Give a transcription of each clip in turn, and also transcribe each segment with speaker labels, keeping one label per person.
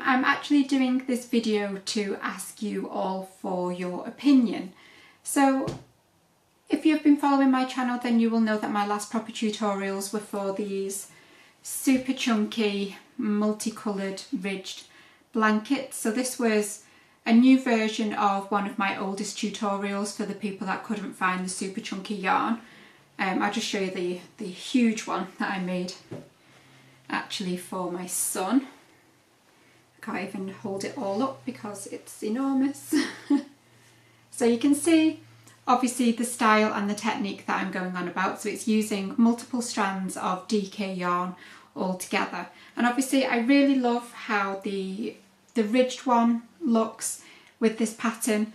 Speaker 1: I'm actually doing this video to ask you all for your opinion. So if you've been following my channel, then you will know that my last proper tutorials were for these super chunky multicoloured ridged blankets. So this was a new version of one of my oldest tutorials for the people that couldn't find the super chunky yarn. I'll just show you the huge one that I made actually for my son. I can't even hold it all up because it's enormous. So you can see obviously the style and the technique that I'm going on about. So it's using multiple strands of DK yarn all together. And obviously I really love how the ridged one looks with this pattern.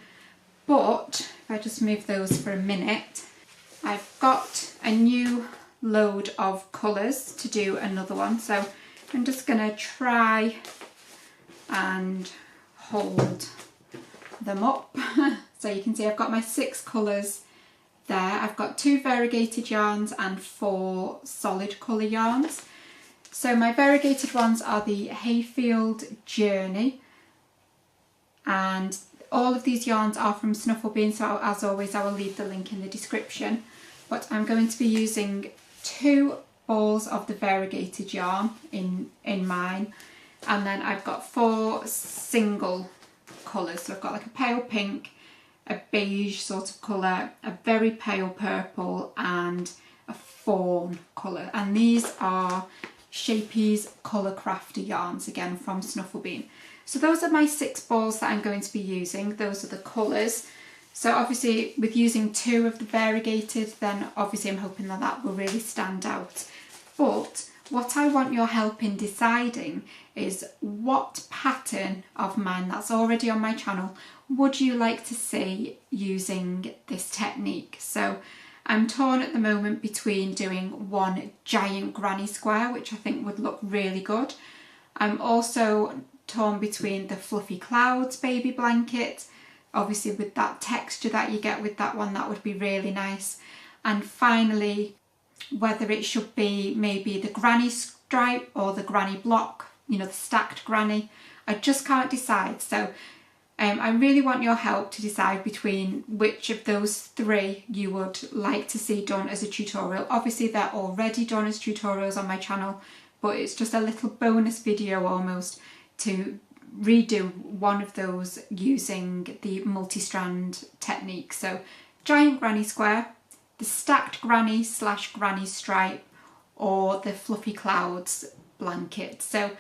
Speaker 1: But if I just move those for a minute, I've got a new load of colours to do another one. So I'm just going to try and hold them up. So you can see I've got my 6 colours there. I've got 2 variegated yarns and 4 solid colour yarns. So my variegated ones are the Hayfield Journey, and all of these yarns are from Snuffle Bean, so as always I will leave the link in the description. But I'm going to be using 2 balls of the variegated yarn in mine, and then I've got 4 single colours. So I've got like a pale pink, a beige sort of colour, a very pale purple and a fawn colour, and these are Shapey's Colour Crafter yarns, again from Snuffle Bean. So those are my 6 balls that I'm going to be using. Those are the colours. So obviously with using 2 of the variegated, then obviously I'm hoping that that will really stand out. But what I want your help in deciding is what pattern of mine that's already on my channel would you like to see using this technique. So I'm torn at the moment between doing one giant granny square, which I think would look really good. I'm also torn between the Fluffy Clouds baby blanket, obviously with that texture that you get with that one, that would be really nice. And finally, whether it should be maybe the granny stripe or the granny block, you know, the stacked granny. I just can't decide. So I really want your help to decide between which of those 3 you would like to see done as a tutorial. Obviously they're already done as tutorials on my channel, but it's just a little bonus video almost to redo one of those using the multi-strand technique. So giant granny square, the stacked granny / granny stripe, or the Fluffy Clouds blanket. So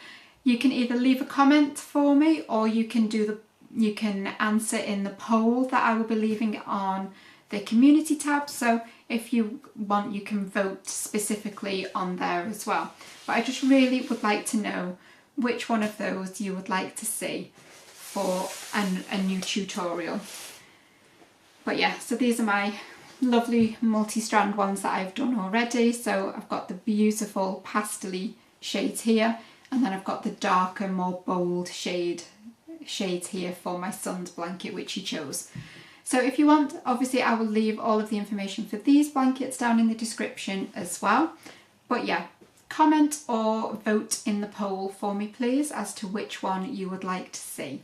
Speaker 1: you can either leave a comment for me, or you can answer in the poll that I will be leaving on the community tab. So if you want, you can vote specifically on there as well. But I just really would like to know which one of those you would like to see for a new tutorial. But yeah, so these are my lovely multi-strand ones that I've done already. So I've got the beautiful pastel-y shades here, and then I've got the darker, more bold shades here for my son's blanket, which he chose. So if you want, obviously I will leave all of the information for these blankets down in the description as well. But yeah, comment or vote in the poll for me please as to which one you would like to see.